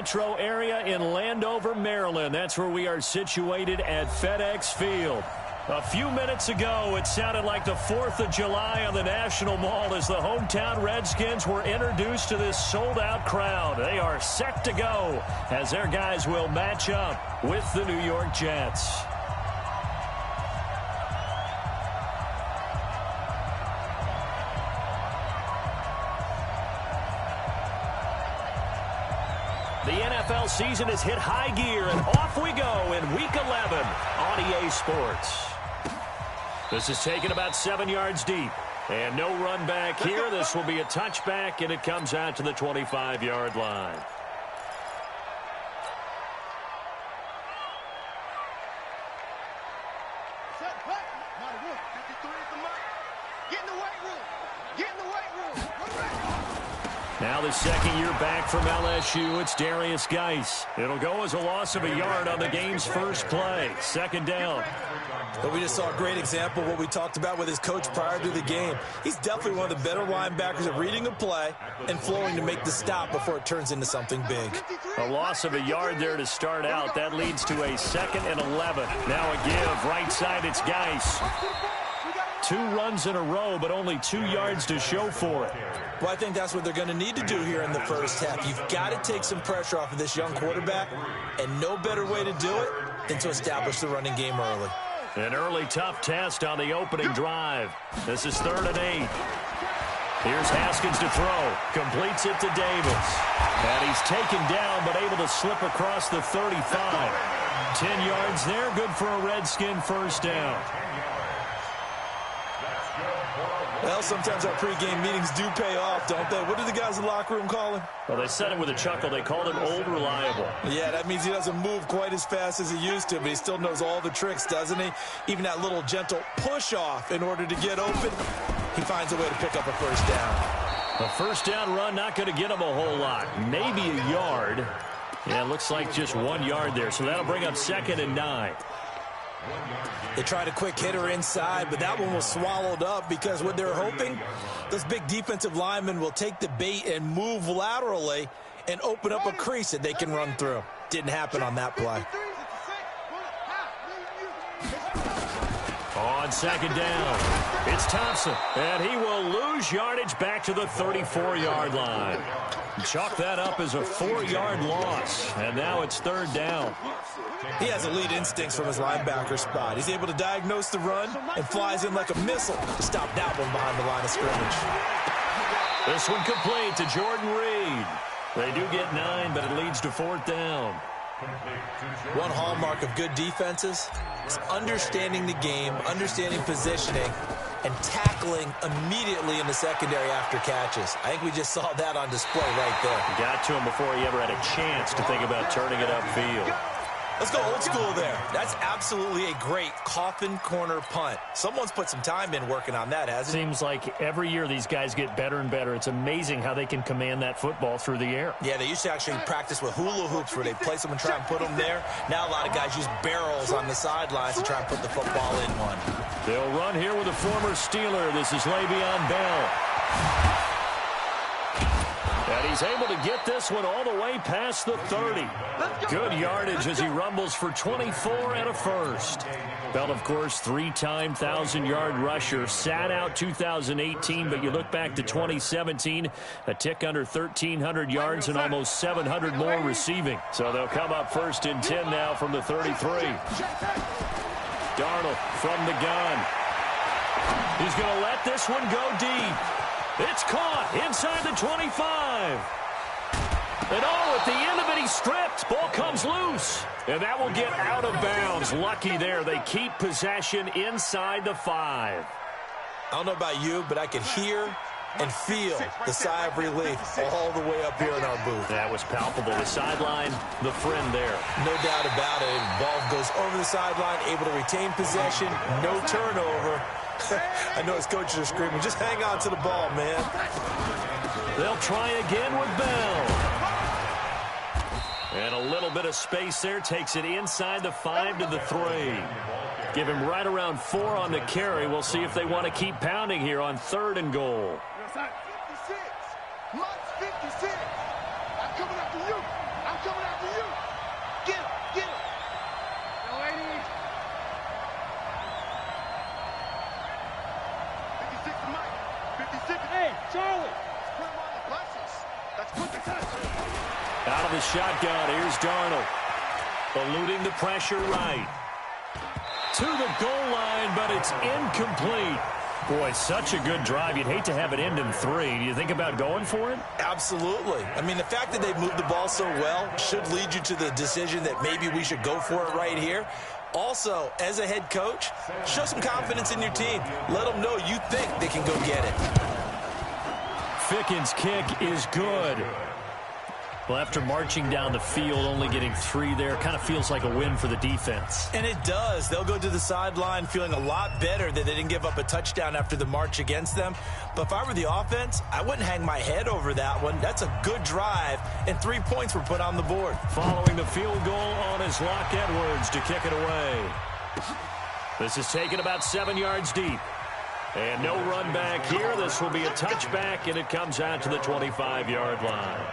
Metro area in Landover, Maryland. That's where we are situated at FedEx Field. A few minutes ago, it sounded like the 4th of July on the National Mall as the hometown Redskins were introduced to this sold-out crowd. They are set to go as their guys will match up with the New York Jets. The NFL season has hit high gear, and off we go in Week 11 on EA Sports. This is taken about 7 yards deep. And no run back here. This will be a touchback, and it comes out to the 25-yard line. Now the second year back from LSU, it's Darius Geis. It'll go as a loss of a yard on the game's first play. Second down. But we just saw a great example of what we talked about with his coach prior to the game. He's definitely one of the better linebackers at reading a play and flowing to make the stop before it turns into something big. A loss of a yard there to start out. That leads to a 2nd and 11. Now a give. Right side, it's Geis. 2 runs in a row, but only 2 yards to show for it. Well, I think that's what they're going to need to do here in the first half. You've got to take some pressure off of this young quarterback, and no better way to do it than to establish the running game early. An early tough test on the opening drive. This is 3rd and 8. Here's Haskins to throw. Completes it to Davis. And he's taken down, but able to slip across the 35. 10 yards there. Good for a Redskin first down. Well, sometimes our pregame meetings do pay off, don't they? What do the guys in the locker room call him? Well, they said it with a chuckle. They called him Old Reliable. Yeah, that means he doesn't move quite as fast as he used to, but he still knows all the tricks, doesn't he? Even that little gentle push-off in order to get open, he finds a way to pick up a first down. A first down run not going to get him a whole lot. Maybe a yard. Yeah, it looks like just 1 yard there, so that'll bring up 2nd and 9. They tried a quick hitter inside, but that one was swallowed up because what they're hoping, those big defensive linemen will take the bait and move laterally and open up a crease that they can run through. Didn't happen on that play. On 2nd down, it's Thompson, and he will lose yardage back to the 34-yard line. Chalk that up as a 4-yard loss, and now it's 3rd down. He has elite instincts from his linebacker spot. He's able to diagnose the run and flies in like a missile to stop that one behind the line of scrimmage. This one complete to Jordan Reed. They do get 9, but it leads to 4th down. One hallmark of good defenses is understanding the game, understanding positioning, and tackling immediately in the secondary after catches. I think we just saw that on display right there. Got to him before he ever had a chance to think about turning it upfield. Let's go old school there. That's absolutely a great coffin corner punt. Someone's put some time in working on that, hasn't it? Seems like every year these guys get better and better. It's amazing how they can command that football through the air. Yeah, they used to actually practice with hula hoops where they place them and try and put them there. Now a lot of guys use barrels on the sidelines to try and put the football in one. They'll run here with a former Steeler. This is Le'Veon Bell. And he's able to get this one all the way past the 30. Good yardage as he rumbles for 24 and a first. Bell, of course, 3-time 1,000-yard rusher. Sat out 2018, but you look back to 2017, a tick under 1,300 yards and almost 700 more receiving. So they'll come up 1st and 10 now from the 33. Darnold from the gun. He's going to let this one go deep. It's caught inside the 25. And at the end of it, he's stripped. Ball comes loose. And that will get out of bounds. Lucky there. They keep possession inside the 5. I don't know about you, but I could hear and feel the sigh of relief all the way up here in our booth. That was palpable. The sideline, the friend there. No doubt about it. Ball goes over the sideline, able to retain possession, no turnover. I know his coaches are screaming, just hang on to the ball, man. They'll try again with Bell. And a little bit of space there. Takes it inside the 5 to the 3. Give him right around 4 on the carry. We'll see if they want to keep pounding here on 3rd and goal. 56. Mark 56. I'm coming after you. I'm coming Out of the shotgun, here's Darnold. Eluding the pressure right. To the goal line, but it's incomplete. Boy, such a good drive. You'd hate to have it end in 3. Do you think about going for it? Absolutely. I mean, the fact that they've moved the ball so well should lead you to the decision that maybe we should go for it right here. Also, as a head coach, show some confidence in your team. Let them know you think they can go get it. Ficken's kick is good. Well, after marching down the field, only getting 3 there, kind of feels like a win for the defense. And it does. They'll go to the sideline feeling a lot better that they didn't give up a touchdown after the march against them. But if I were the offense, I wouldn't hang my head over that one. That's a good drive, and 3 points were put on the board. Following the field goal on is Locke Edwards to kick it away. This is taken about 7 yards deep. And no run back here. This will be a touchback, and it comes out to the 25-yard line.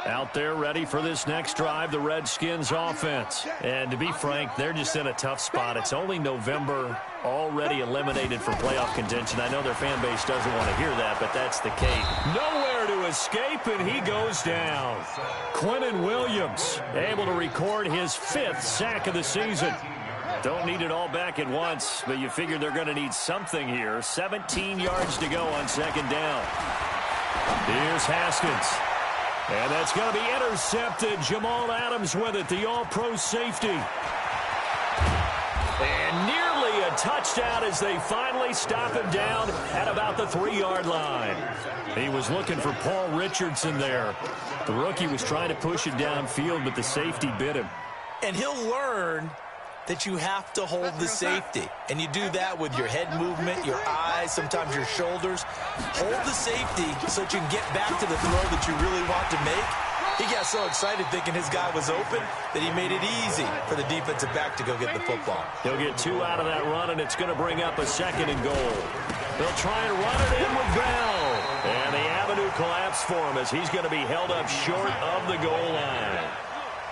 Out there ready for this next drive, the Redskins offense. And to be frank, they're just in a tough spot. It's only November, already eliminated from playoff contention. I know their fan base doesn't want to hear that, but that's the case. Nowhere to escape, and he goes down. Quinnen Williams able to record his 5th sack of the season. Don't need it all back at once, but you figure they're going to need something here. 17 yards to go on 2nd down. Here's Haskins. And that's going to be intercepted. Jamal Adams with it, the all-pro safety. And nearly a touchdown as they finally stop him down at about the 3-yard line. He was looking for Paul Richardson there. The rookie was trying to push it downfield, but the safety bit him. And he'll learn that you have to hold the safety. And you do that with your head movement, your eyes, sometimes your shoulders. Hold the safety so that you can get back to the throw that you really want to make. He got so excited thinking his guy was open that he made it easy for the defensive back to go get the football. He'll get 2 out of that run, and it's going to bring up a 2nd and goal. They'll try and run it in with Bell. And the avenue collapsed for him as he's going to be held up short of the goal line.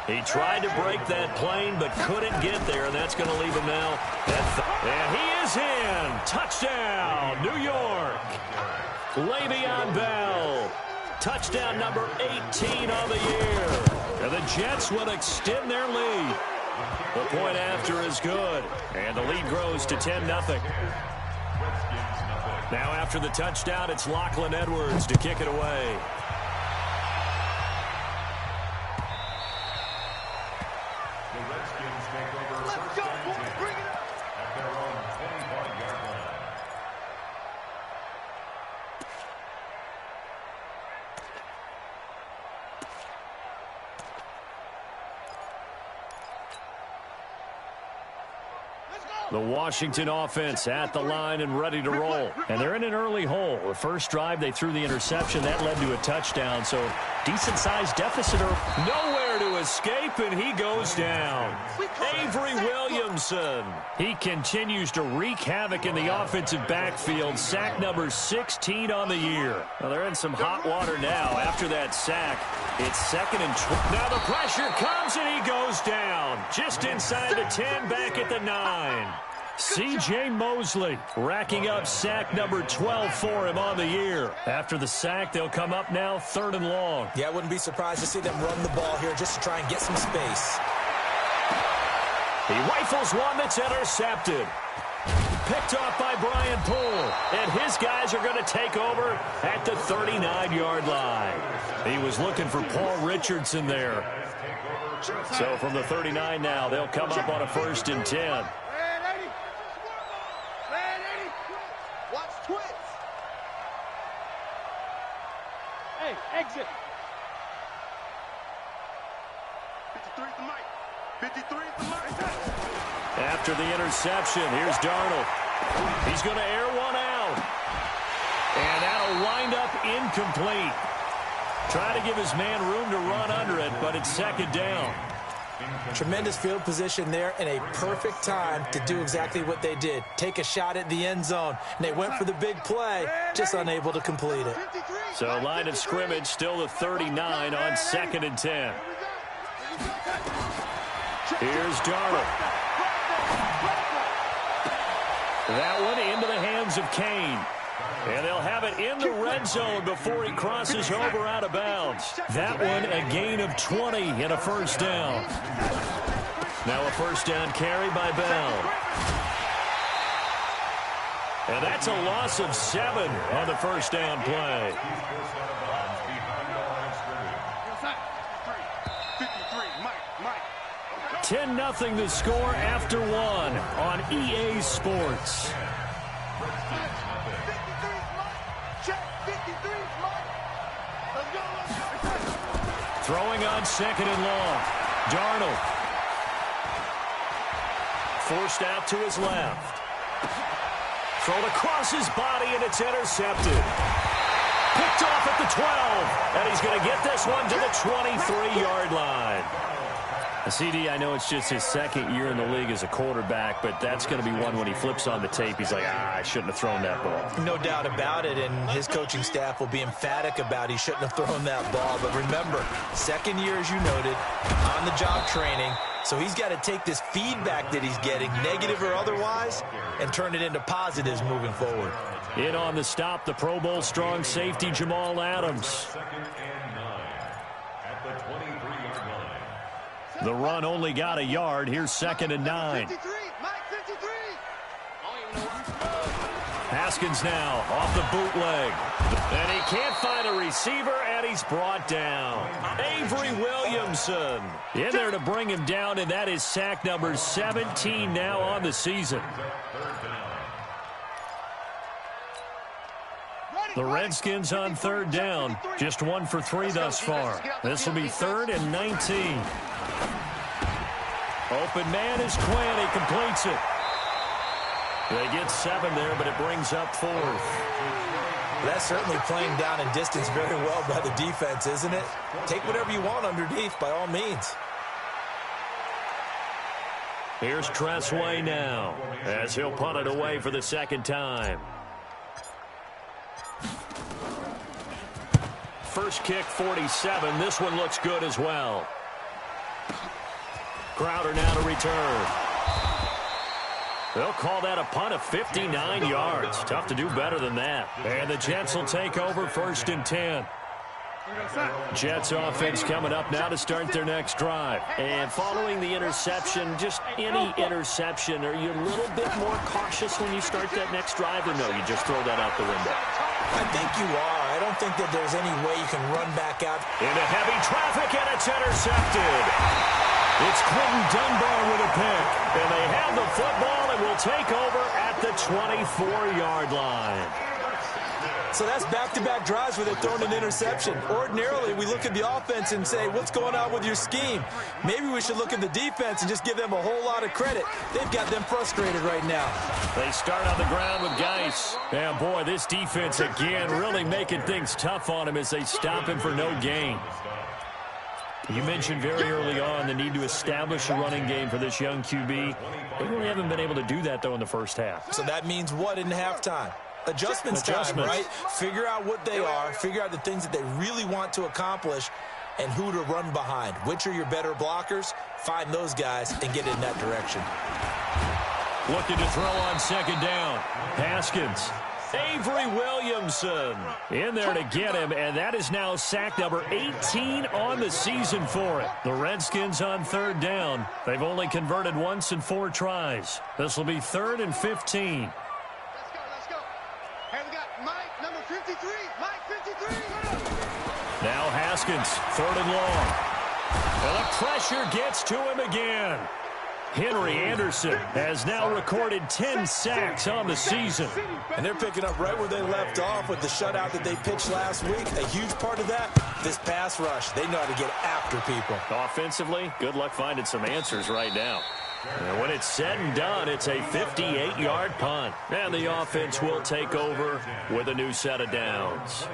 He tried to break that plane but couldn't get there, and that's going to leave him now. And he is in. Touchdown, New York. Le'Veon Bell. Touchdown number 18 on the year. And the Jets will extend their lead. The point after is good, and the lead grows to 10-0. Now after the touchdown, it's Lachlan Edwards to kick it away. The Washington offense at the line and ready to roll. And they're in an early hole. The first drive, they threw the interception. That led to a touchdown. So decent-sized deficit. Nowhere to escape, and he goes down. Avery Williamson. He continues to wreak havoc in the offensive backfield. Sack number 16 on the year. Well, they're in some hot water now. After that sack, it's 2nd and 12. Now the pressure comes, and he goes down. Just inside the 10, back at the 9. C.J. Mosley racking up sack number 12 for him on the year. After the sack, they'll come up now 3rd and long. Yeah, I wouldn't be surprised to see them run the ball here just to try and get some space. He rifles one that's intercepted. Picked off by Brian Poole. And his guys are going to take over at the 39-yard line. He was looking for Paul Richardson there. So from the 39 now, they'll come up on a 1st and 10. Hey, exit. 53 at the mic. 53 at the mic. After the interception, here's Darnold. He's going to air one out. And that'll wind up incomplete. Try to give his man room to run under it, but it's 2nd down. Tremendous field position there and a perfect time to do exactly what they did. Take a shot at the end zone. And they went for the big play, just unable to complete it. So line of scrimmage still the 39 on 2nd and 10. Here's Darnold. That one into the hands of Kane. And they'll have it in the red zone before he crosses over out of bounds. That one a gain of 20 and a first down. Now a first down carry by Bell. And that's a loss of 7 on the first down play. 10-0 the score after 1 on EA Sports. Throwing on second and long. Darnold. Forced out to his left. Thrown across his body, and it's intercepted. Picked off at the 12. And he's going to get this one to the 23-yard line. CD, I know it's just his second year in the league as a quarterback, but that's going to be one when he flips on the tape. He's like, I shouldn't have thrown that ball. No doubt about it, and his coaching staff will be emphatic about he shouldn't have thrown that ball. But remember, second year, as you noted, on-the-job training. So he's got to take this feedback that he's getting, negative or otherwise, and turn it into positives moving forward. In on the stop, the Pro Bowl strong safety, Jamal Adams. The run only got a yard. Here's second and 9. Haskins now off the bootleg. And he can't find a receiver, and he's brought down. Avery Williamson in there to bring him down, and that is sack number 17 now on the season. The Redskins on third down. Just 1 for 3 thus far. This will be 3rd and 19. Open man is Quinn. He completes it. They get 7 there, but it brings up 4th. That's certainly playing down in distance very well by the defense, isn't it? Take whatever you want underneath, by all means. Here's Tressway now, as he'll punt it away for the second time. First kick, 47. This one looks good as well. Crowder now to return. They'll call that a punt of 59 yards. Tough to do better than that. And the Jets will take over 1st and 10. Jets offense coming up now to start their next drive. And following the interception, just any interception, are you a little bit more cautious when you start that next drive, or no, you just throw that out the window? I think you are. I don't think that there's any way you can run back out. Into heavy traffic, and it's intercepted. It's Quentin Dunbar with a pick. And they have the football and will take over at the 24-yard line. So that's back-to-back drives where they're throwing an interception. Ordinarily, we look at the offense and say, what's going on with your scheme? Maybe we should look at the defense and just give them a whole lot of credit. They've got them frustrated right now. They start on the ground with Geis. And, boy, this defense, again, really making things tough on him as they stop him for no gain. You mentioned very early on the need to establish a running game for this young QB. They really haven't been able to do that, though, in the first half. So that means what in halftime? Adjustments time, right? Figure out what they are, figure out the things that they really want to accomplish, and who to run behind. Which are your better blockers? Find those guys and get in that direction. Looking to throw on second down. Haskins. Avery Williamson in there to get him, and that is now sack number 18 on the season for it. The Redskins on third down. They've only converted once in 4 tries. This will be 3rd and 15. Now Haskins, 3rd and long. And the pressure gets to him again. Henry Anderson has now recorded 10 sacks on the season. And they're picking up right where they left off with the shutout that they pitched last week. A huge part of that, this pass rush. They know how to get after people. Offensively, good luck finding some answers right now. And when it's said and done, it's a 58-yard punt. And the offense will take over with a new set of downs.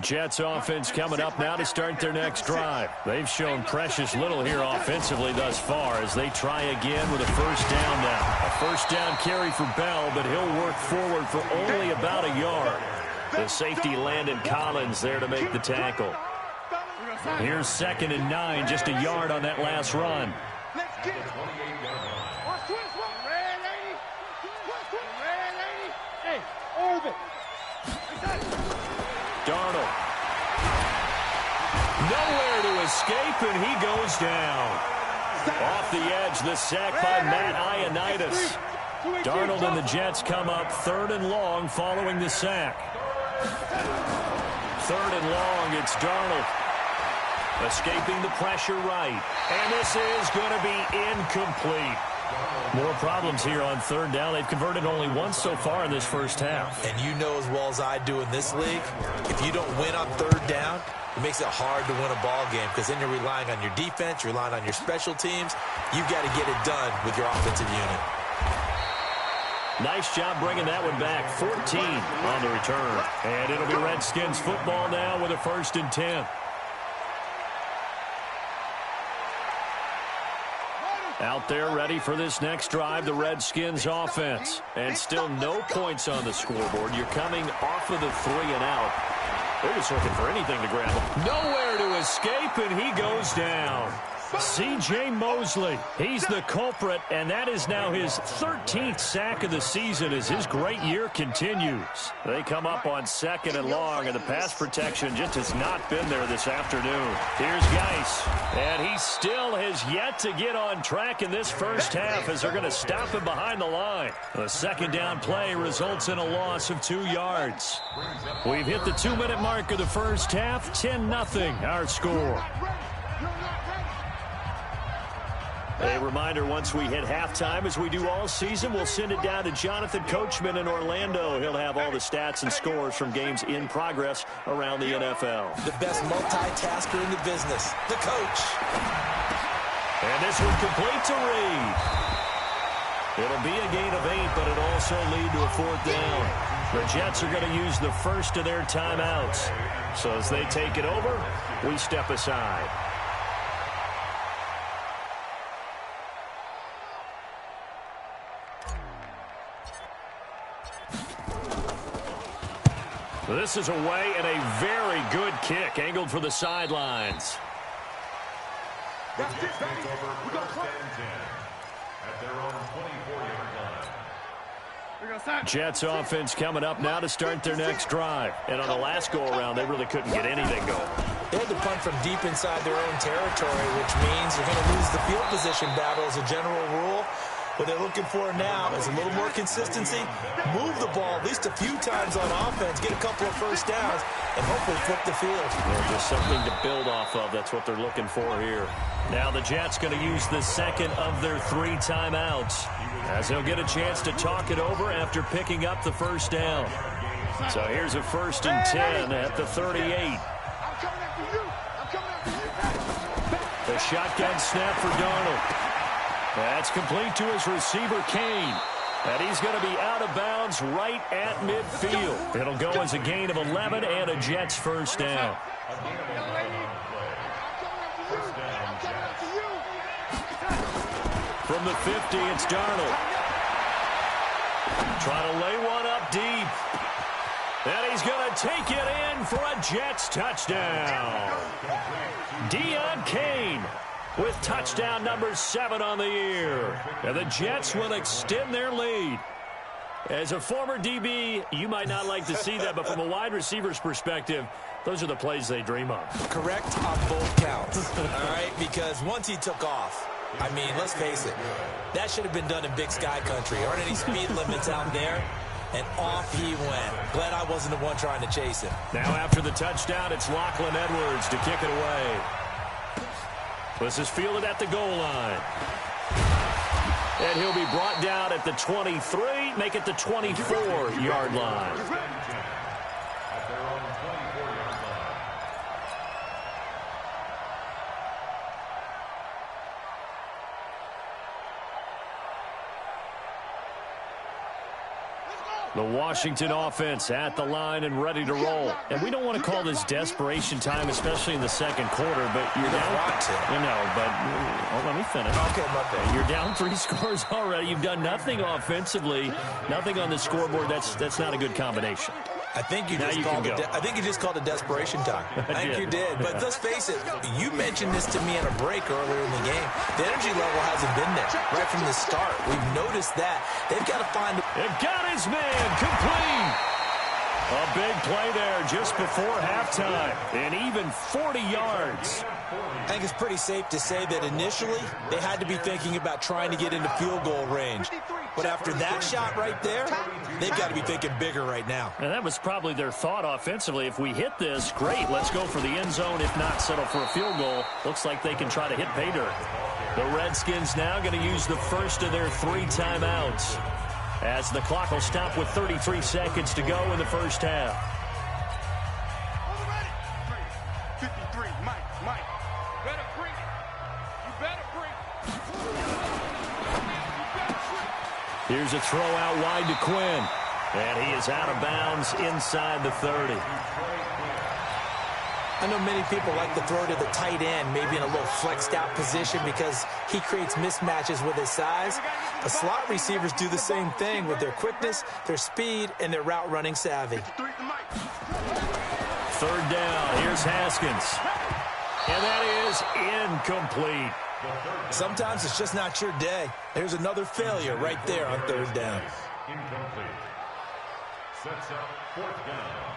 Jets offense coming up now to start their next drive. They've shown precious little here offensively thus far as they try again with a first down now. A first down carry for Bell, but he'll work forward for only about a yard. The safety Landon Collins there to make the tackle. Here's 2nd and 9, just a yard on that last run. Let's get it. Darnold. Nowhere to escape, and he goes down. Off the edge, the sack by Matt Ioannidis. Darnold and the Jets come up 3rd and long following the sack. 3rd and long, it's Darnold. Escaping the pressure right. And this is going to be incomplete. More problems here on 3rd down. They've converted only once so far in this first half. And you know as well as I do in this league, if you don't win on 3rd down, it makes it hard to win a ball game because then you're relying on your defense, you're relying on your special teams. You've got to get it done with your offensive unit. Nice job bringing that one back. 14 on the return. And it'll be Redskins football now with a 1st and 10. Out there ready for this next drive, the Redskins offense. And still no points on the scoreboard. You're coming off of the 3 and out. They're just looking for anything to grab him. Nowhere to escape, and he goes down. C.J. Mosley, he's the culprit, and that is now his 13th sack of the season as his great year continues. They come up on 2nd and long, and the pass protection just has not been there this afternoon. Here's Geis, and he still has yet to get on track in this first half as they're going to stop him behind the line. A 2nd down play results in a loss of 2 yards. We've hit the 2-minute mark of the first half, 10-0 our score. A reminder, once we hit halftime, as we do all season, we'll send it down to Jonathan Coachman in Orlando. He'll have all the stats and scores from games in progress around the NFL. The best multitasker in the business, the coach. And this one complete to Reed. It'll be a gain of 8, but it'll also lead to a 4th down. The Jets are going to use the first of their timeouts. So as they take it over, we step aside. This is away and a very good kick angled for the sidelines. That's it, baby. We're going to play. At their own 24-yard line. Jets offense coming up now to start their next drive. And on the last go-around, they really couldn't get anything going. They had to punt from deep inside their own territory, which means they're going to lose the field position battle as a general rule. What they're looking for now is a little more consistency, move the ball at least a few times on offense, get a couple of first downs, and hopefully flip the field. Yeah, just something to build off of. That's what they're looking for here. Now the Jets going to use the second of their 3 timeouts, as they'll get a chance to talk it over after picking up the first down. So here's a 1st and 10 at the 38. The shotgun snap for Darnold. That's complete to his receiver, Kane. And he's going to be out of bounds right at midfield. It'll go as a gain of 11 and a Jets first down. From the 50, it's Darnold. Trying to lay one up deep. And he's going to take it in for a Jets touchdown. Deon Kane with touchdown number 7 on the year. And the Jets will extend their lead. As a former DB, you might not like to see that, but from a wide receiver's perspective, those are the plays they dream of. Correct on both counts, all right? Because once he took off, I mean, let's face it, that should have been done in Big Sky Country. Aren't any speed limits out there? And off he went. Glad I wasn't the one trying to chase him. Now after the touchdown, it's Lachlan Edwards to kick it away. This is fielded at the goal line. And he'll be brought down at the 23, make it the 24-yard line. The Washington offense at the line and ready to roll. And we don't want to call this desperation time, especially in the second quarter, but you're down. You know, but let me finish. Okay, my bad. You're down 3 scores already. You've done nothing offensively, nothing on the scoreboard. That's not a good combination. I think you just called a desperation time. I think you did. But let's face it, you mentioned this to me in a break earlier in the game. The energy level hasn't been there right from the start. We've noticed that. They've got to find... It got his man complete. A big play there just before halftime. And even 40 yards. I think it's pretty safe to say that initially they had to be thinking about trying to get into field goal range. But after that shot right there, they've got to be thinking bigger right now. And that was probably their thought offensively. If we hit this, great, let's go for the end zone. If not, settle for a field goal. Looks like they can try to hit pay dirt. The Redskins now going to use the first of their 3 timeouts, as the clock will stop with 33 seconds to go in the first half. 53, Mike. Better bring it. You better bring it. Here's a throw out wide to Quinn. And he is out of bounds inside the 30. I know many people like to throw to the tight end, maybe in a little flexed out position because he creates mismatches with his size. The slot receivers do the same thing with their quickness, their speed, and their route running savvy. 3rd down. Here's Haskins. And that is incomplete. Sometimes it's just not your day. There's another failure right there on 3rd down. Incomplete. Sets up 4th down.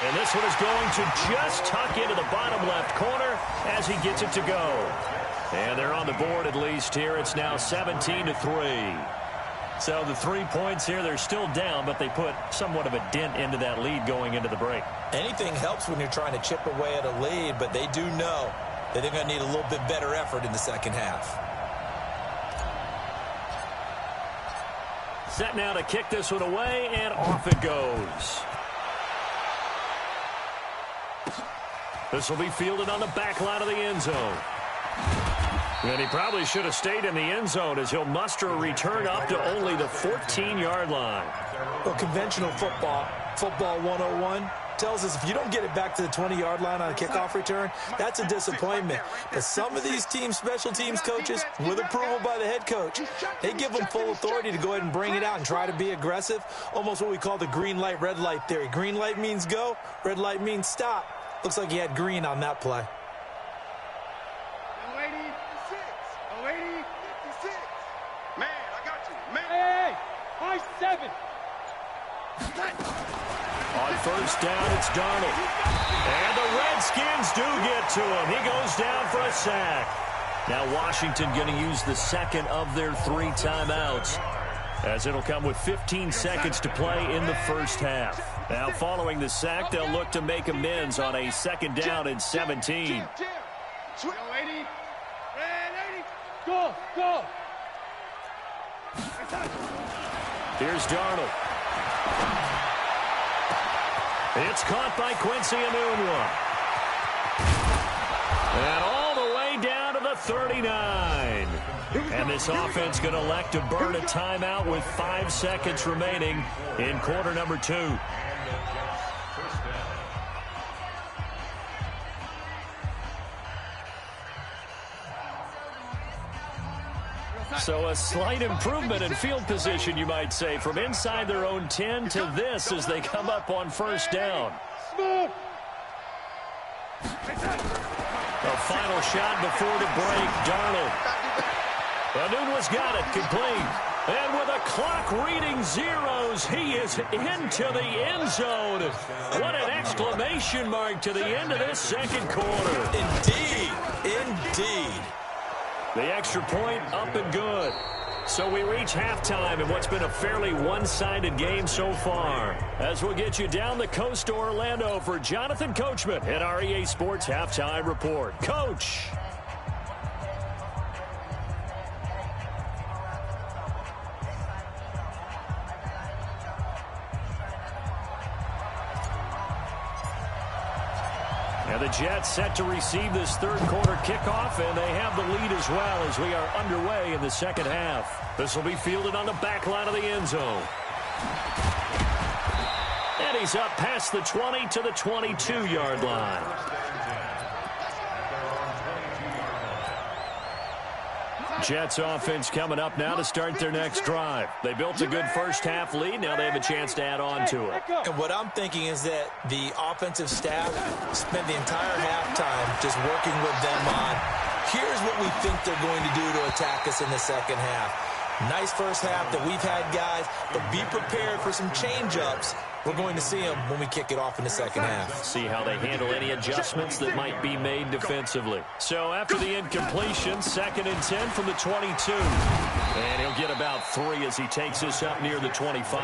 And this one is going to just tuck into the bottom left corner as he gets it to go. And they're on the board at least here. It's now 17-3. So the 3 points here, they're still down, but they put somewhat of a dent into that lead going into the break. Anything helps when you're trying to chip away at a lead, but they do know that they're going to need a little bit better effort in the second half. Set now to kick this one away, and off it goes. This will be fielded on the back line of the end zone. And he probably should have stayed in the end zone as he'll muster a return up to only the 14-yard line. Well, conventional football 101, tells us if you don't get it back to the 20-yard line on a kickoff return, that's a disappointment. But some of these special teams coaches, with approval by the head coach, they give them full authority to go ahead and bring it out and try to be aggressive, almost what we call the green light, red light theory. Green light means go, red light means stop. Looks like he had green on that play. 56. Man, I got you. Man. Hey, high 7. On 1st down, it's Darnold. And the Redskins do get to him. He goes down for a sack. Now Washington going to use the second of their 3 timeouts, as it'll come with 15 seconds to play in the first half. Now following the sack, they'll look to make amends on a 2nd down and 17. Go. Here's Darnold. It's caught by Quincy Enunwa. And all the way down to the 39. And this offense going to elect to burn a timeout with 5 seconds remaining in quarter number 2. So a slight improvement in field position, you might say, from inside their own 10 to this as they come up on 1st down. A final shot before the break. Darnold. Enunwa's got it, complete. And with a clock reading zeros, he is into the end zone. What an exclamation mark to the end of this 2nd quarter. Indeed. The extra point up and good. So we reach halftime in what's been a fairly one-sided game so far. As we'll get you down the coast to Orlando for Jonathan Coachman at our EA Sports Halftime Report. Coach. And the Jets set to receive this 3rd quarter kickoff, and they have the lead as well as we are underway in the 2nd half. This will be fielded on the back line of the end zone. And And he's up past the 20 to the 22-yard line. Jets offense coming up now to start their next drive. They built a good first-half lead. Now they have a chance to add on to it. And what I'm thinking is that the offensive staff spent the entire halftime just working with them on, here's what we think they're going to do to attack us in the second half. Nice first half that we've had, guys, but be prepared for some change-ups. We're going to see them when we kick it off in the second half. See how they handle any adjustments that might be made defensively. So after the incompletion, 2nd and 10 from the 22. And he'll get about 3 as he takes us up near the 25.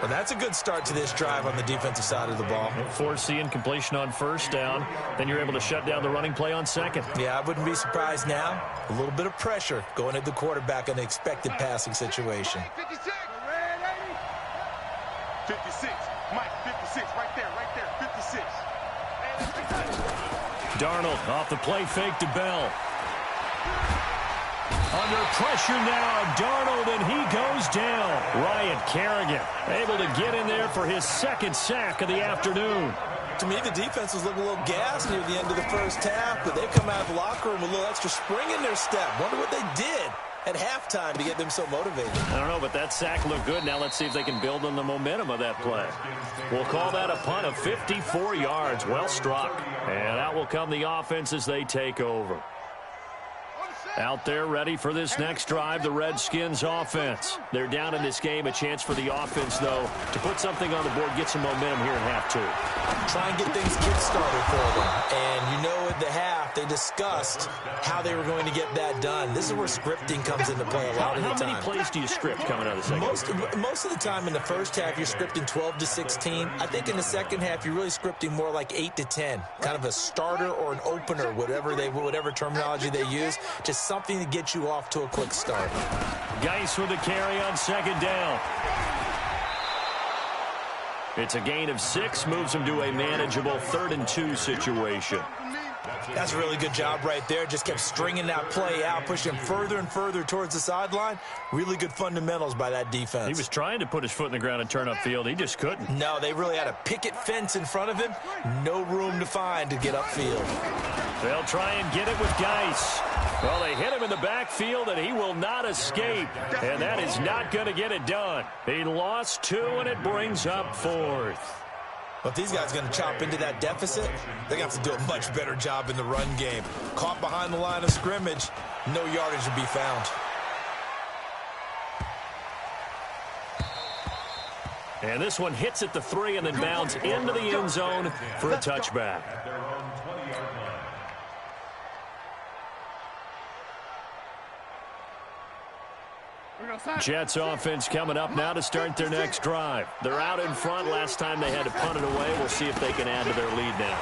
Well, that's a good start to this drive on the defensive side of the ball. Force the incompletion on first down. Then you're able to shut down the running play on second. Yeah, I wouldn't be surprised now. A little bit of pressure going at the quarterback in the expected passing situation. 56. Mike, 56. Right there, 56. Darnold off the play fake to Bell. Under pressure now, Darnold, and he goes down. Ryan Kerrigan able to get in there for his 2nd sack of the afternoon. To me, the defense was looking a little gassed near the end of the first half, but they've come out of the locker room with a little extra spring in their step. Wonder what they did at halftime to get them so motivated. I don't know, but that sack looked good. Now let's see if they can build on the momentum of that play. We'll call that a punt of 54 yards. Well struck. And out will come the offense as they take over. Out there ready for this next drive, the Redskins offense. They're down in this game. A chance for the offense, though, to put something on the board, get some momentum here in half 2. Try and get things kick-started for them. And you know at the half, they discussed how they were going to get that done. This is where scripting comes into play a lot of the time. How many plays do you script coming out of the second? Most of the time in the first half, you're scripting 12 to 16. I think in the second half, you're really scripting more like 8 to 10. Kind of a starter or an opener, whatever terminology they use. Just something to get you off to a quick start. Geis with the carry on 2nd down. It's a gain of 6, moves him to a manageable 3rd and 2 situation. That's a really good job right there. Just kept stringing that play out, pushing him further and further towards the sideline. Really good fundamentals by that defense. He was trying to put his foot in the ground and turn upfield. He just couldn't. No, they really had a picket fence in front of him. No room to find to get upfield. They'll try and get it with Geis. Well, they hit him in the backfield, and he will not escape. And that is not going to get it done. He lost 2, and it brings up 4th. But if these guys are going to chop into that deficit, they're going to have to do a much better job in the run game. Caught behind the line of scrimmage, no yardage to be found. And this one hits at the 3 and then bounds into the end zone for a touchback. Jets offense coming up now to start their next drive. They're out in front. Last time they had to punt it away. We'll see if they can add to their lead now.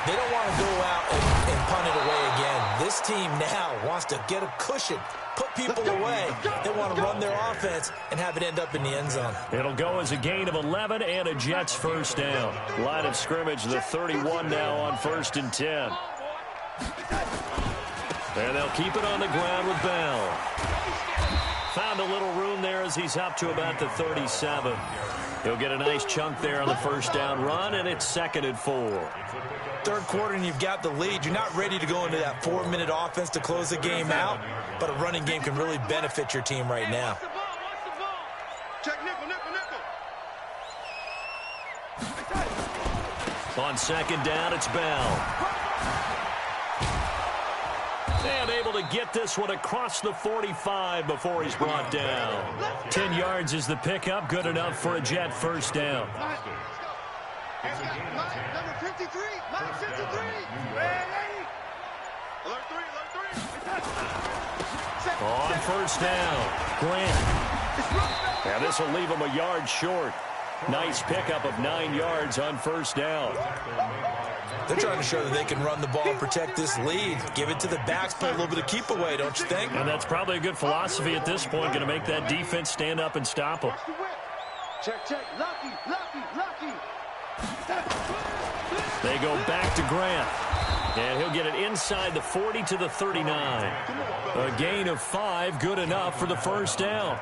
They don't want to go out and punt it away again. This team now wants to get a cushion, put people away. They want to run their offense and have it end up in the end zone. It'll go as a gain of 11 and a Jets first down. Line of scrimmage, the 31 now on 1st and 10. And they'll keep it on the ground with Bell. Found a little room there as he's up to about the 37. He'll get a nice chunk there on the first down run, and it's 2nd and 4. Third quarter, and you've got the lead. You're not ready to go into that 4-minute offense to close the game out, but a running game can really benefit your team right now. Check nickel, nickel, nickel. On 2nd down, it's Bell. And able to get this one across the 45 before he's brought down. 10 yards is the pickup. Good enough for a Jet first down. Number 53. Number 53. Alert 3. On first down, Grant. Now this will leave him a yard short. Nice pickup of 9 yards on first down. They're trying to show that they can run the ball and protect this lead. Give it to the backs, play a little bit of keep away, don't you think? And that's probably a good philosophy at this point. Going to make that defense stand up and stop them. Check, check. Lucky, lucky, lucky. They go back to Grant. And he'll get it inside the 40 to the 39. A gain of 5, good enough for the first down.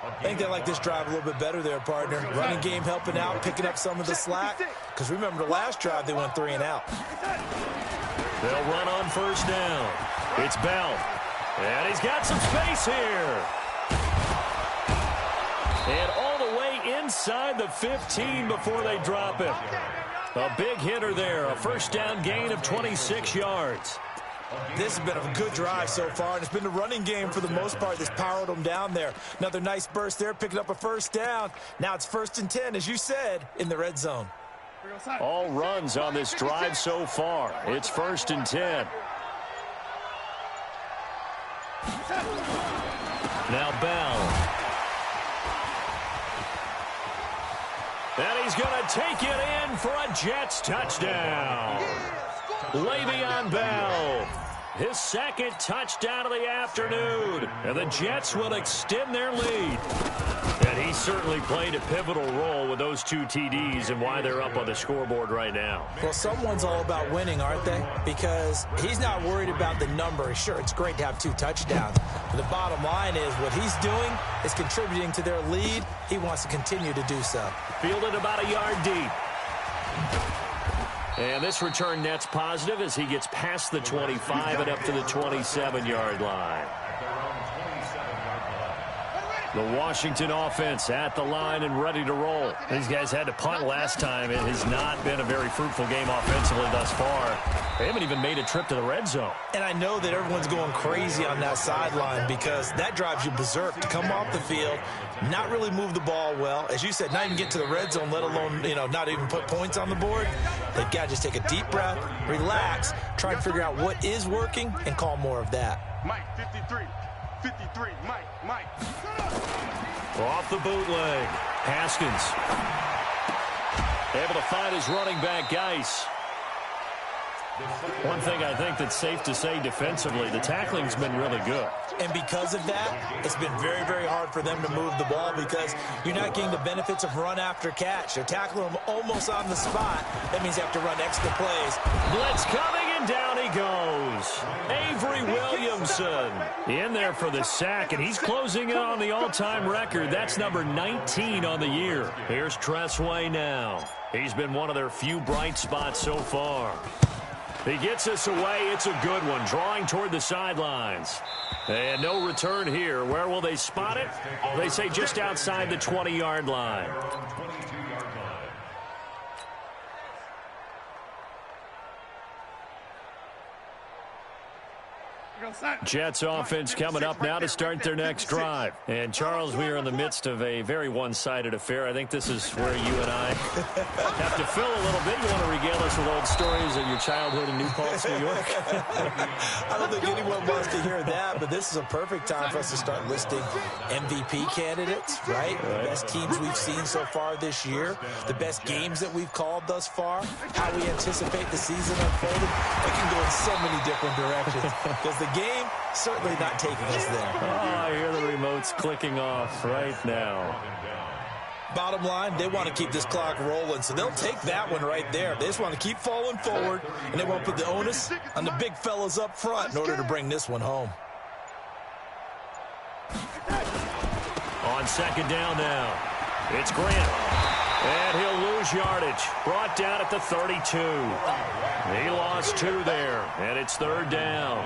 I think they like this drive a little bit better there, partner. Running game helping out, picking up some of the slack. Because remember the last drive, they went 3 and out. They'll run on first down. It's Bell. And he's got some space here. And all the way inside the 15 before they drop him. A big hitter there. A first down gain of 26 yards. This has been a good drive so far, and it's been the running game for the most part that's powered them down there. Another nice burst there, picking up a first down. Now it's 1st and 10, as you said, in the red zone. All runs on this drive so far. It's 1st and 10. Now Bell. And he's going to take it in for a Jets touchdown. Le'Veon Bell, his 2nd touchdown of the afternoon. And the Jets will extend their lead. And he certainly played a pivotal role with those 2 TDs and why they're up on the scoreboard right now. Well, someone's all about winning, aren't they? Because he's not worried about the number. Sure, it's great to have 2 touchdowns. But the bottom line is what he's doing is contributing to their lead. He wants to continue to do so. Fielded about a yard deep. And this return net's positive as he gets past the 25 and up to the 27-yard line. The Washington offense at the line and ready to roll. These guys had to punt last time. It has not been a very fruitful game offensively thus far. They haven't even made a trip to the red zone. And I know that everyone's going crazy on that sideline because that drives you berserk to come off the field, not really move the ball well. As you said, not even get to the red zone, let alone, not even put points on the board. They've got to just take a deep breath, relax, try and figure out what is working, and call more of that. Mike, 53. 53, Mike. Off the bootleg. Haskins. Able to find his running back, Geis. One thing I think that's safe to say defensively, the tackling's been really good. And because of that, it's been very, very hard for them to move the ball because you're not getting the benefits of run after catch. They're tackling them almost on the spot. That means they have to run extra plays. Blitz coming, and down he goes. Avery Williamson in there for the sack, and he's closing in on the all-time record. That's number 19 on the year. Here's Tressway now. He's been one of their few bright spots so far. He gets us away. It's a good one. Drawing toward the sidelines. And no return here. Where will they spot it? They say just outside the 20-yard line. Jets offense coming up now to start their next drive. And, Charles, we are in the midst of a very one-sided affair. I think this is where you and I have to fill a little bit. You want to regale us with old stories of your childhood in New Paltz, New York? I don't think anyone wants to hear that, but this is a perfect time for us to start listing MVP candidates, right? The best teams we've seen so far this year, the best games that we've called thus far, how we anticipate the season unfolding. We can go in so many different directions because the game certainly not taking us there. Oh, I hear the remotes clicking off right now. Bottom line, they want to keep this clock rolling, so they'll take that one right there. They just want to keep falling forward, and they won't put the onus on the big fellas up front in order to bring this one home. On second down now, it's Grant. And he'll lose yardage. Brought down at the 32. He lost 2 there, and it's third down.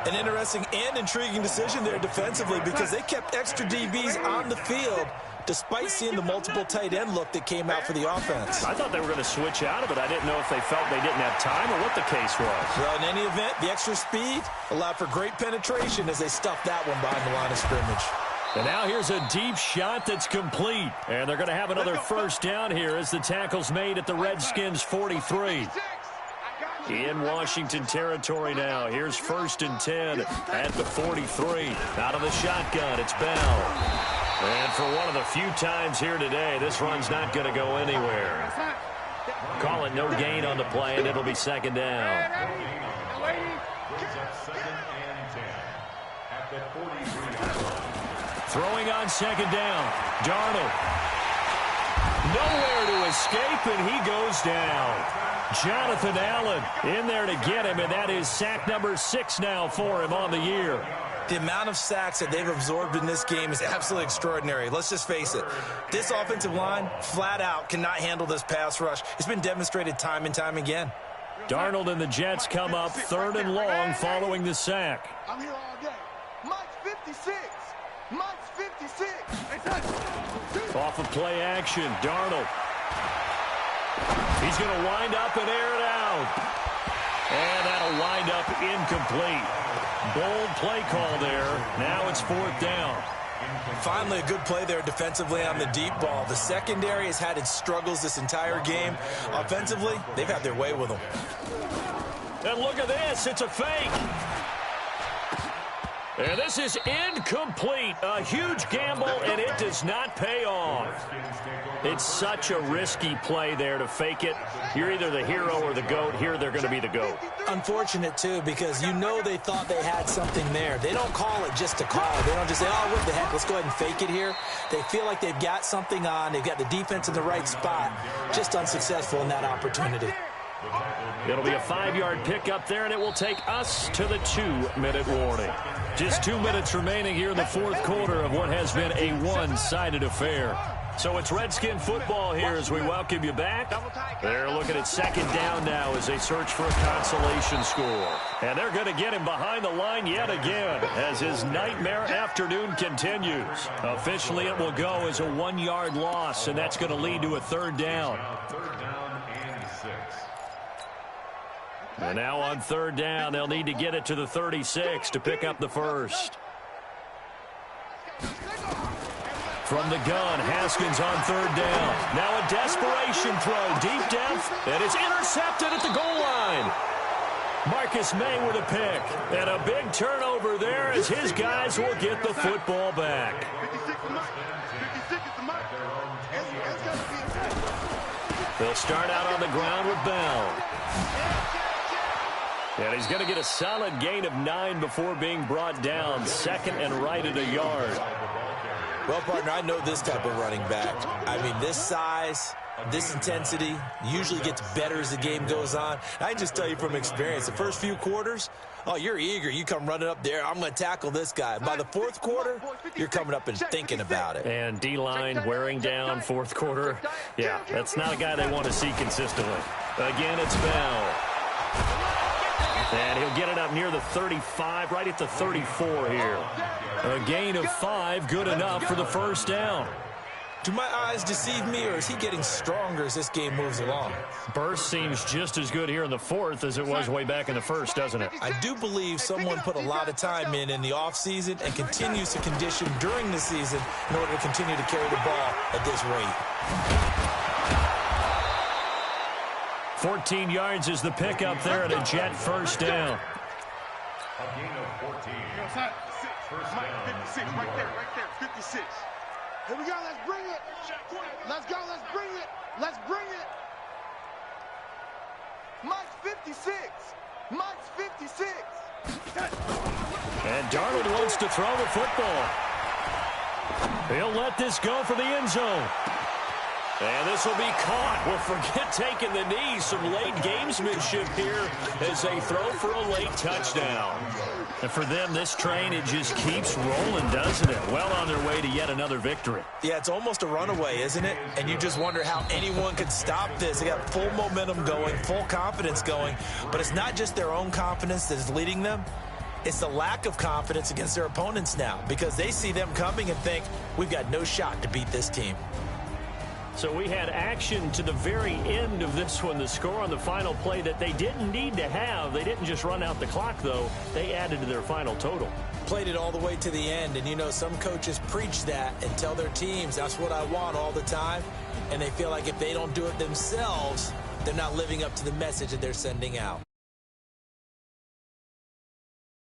An interesting and intriguing decision there defensively because they kept extra DBs on the field despite seeing the multiple tight end look that came out for the offense. I thought they were going to switch out of it. I didn't know if they felt they didn't have time or what the case was. Well, in any event, the extra speed allowed for great penetration as they stuffed that one behind the line of scrimmage. And now here's a deep shot that's complete. And they're going to have another first down here as the tackle's made at the Redskins' 43. In Washington territory now. Here's 1st and 10 at the 43. Out of the shotgun, it's Bell. And for one of the few times here today, this run's not going to go anywhere. Call it no gain on the play, and it'll be second down. Throwing on second down. Darnold. Nowhere to escape, and he goes down. Jonathan Allen in there to get him, and that is sack number 6 now for him on the year. The amount of sacks that they've absorbed in this game is absolutely extraordinary. Let's just face it. This offensive line, flat out, cannot handle this pass rush. It's been demonstrated time and time again. Darnold and the Jets come up 3rd and long following the sack. I'm here all day. Mike's 56. Mike's 56. Off of play action, Darnold. He's going to wind up and air it out. And that'll wind up incomplete. Bold play call there. Now it's 4th down. Finally, a good play there defensively on the deep ball. The secondary has had its struggles this entire game. Offensively, they've had their way with them. And look at this. It's a fake. And this is incomplete. A huge gamble, and it does not pay off. It's such a risky play there to fake it. You're either the hero or the GOAT. Here, they're going to be the GOAT. Unfortunate, too, because you know they thought they had something there. They don't call it just to call. They don't just say, oh, what the heck, let's go ahead and fake it here. They feel like they've got something on. They've got the defense in the right spot. Just unsuccessful in that opportunity. It'll be a 5-yard pickup there, and it will take us to the 2-minute warning. Just 2 minutes remaining here in the 4th quarter of what has been a one-sided affair. So it's Redskin football here as we welcome you back. They're looking at 2nd down now as they search for a consolation score. And they're going to get him behind the line yet again as his nightmare afternoon continues. Officially, it will go as a 1-yard loss, and that's going to lead to a 3rd down. 3rd down and 6. And now on 3rd down, they'll need to get it to the 36 to pick up the first. From the gun, Haskins on 3rd down. Now a desperation throw, deep depth, and it's intercepted at the goal line. Marcus May with a pick, and a big turnover there as his guys will get the football back. 56 is Mike. 56 is the Mike. It's got to be a pick. They'll start out on the ground with Bell. And he's going to get a solid gain of 9 before being brought down. 2nd and right at a yard. Well, partner, I know this type of running back. I mean, this size, this intensity usually gets better as the game goes on. I can just tell you from experience, the first few quarters, oh, you're eager. You come running up there, I'm going to tackle this guy. By the 4th quarter, you're coming up and thinking about it. And D-line wearing down 4th quarter. Yeah, that's not a guy they want to see consistently. Again, it's Bell. And he'll get it up near the 35, right at the 34 here. A gain of 5, good enough for the 1st down. Do my eyes deceive me, or is he getting stronger as this game moves along? Burst seems just as good here in the 4th as it was way back in the 1st, doesn't it? I do believe someone put a lot of time in the offseason and continues to condition during the season in order to continue to carry the ball at this rate. 14 yards is the pickup there at a Jet 1st down. A gain of 14. First Mike, down. 56, right there, 56. Here we go, let's bring it. Let's go, let's bring it. Let's bring it. Mike's 56. Mike's 56. And Darnold wants to throw the football. He'll let this go for the end zone. And this will be caught. Well, forget taking the knee. Some late gamesmanship here as they throw for a late touchdown. And for them, this train, it just keeps rolling, doesn't it? Well on their way to yet another victory. Yeah, it's almost a runaway, isn't it? And you just wonder how anyone could stop this. They got full momentum going, full confidence going. But it's not just their own confidence that is leading them. It's the lack of confidence against their opponents now because they see them coming and think, we've got no shot to beat this team. So we had action to the very end of this one, the score on the final play that they didn't need to have. They didn't just run out the clock, though. They added to their final total. Played it all the way to the end, and you know some coaches preach that and tell their teams that's what I want all the time, and they feel like if they don't do it themselves, they're not living up to the message that they're sending out.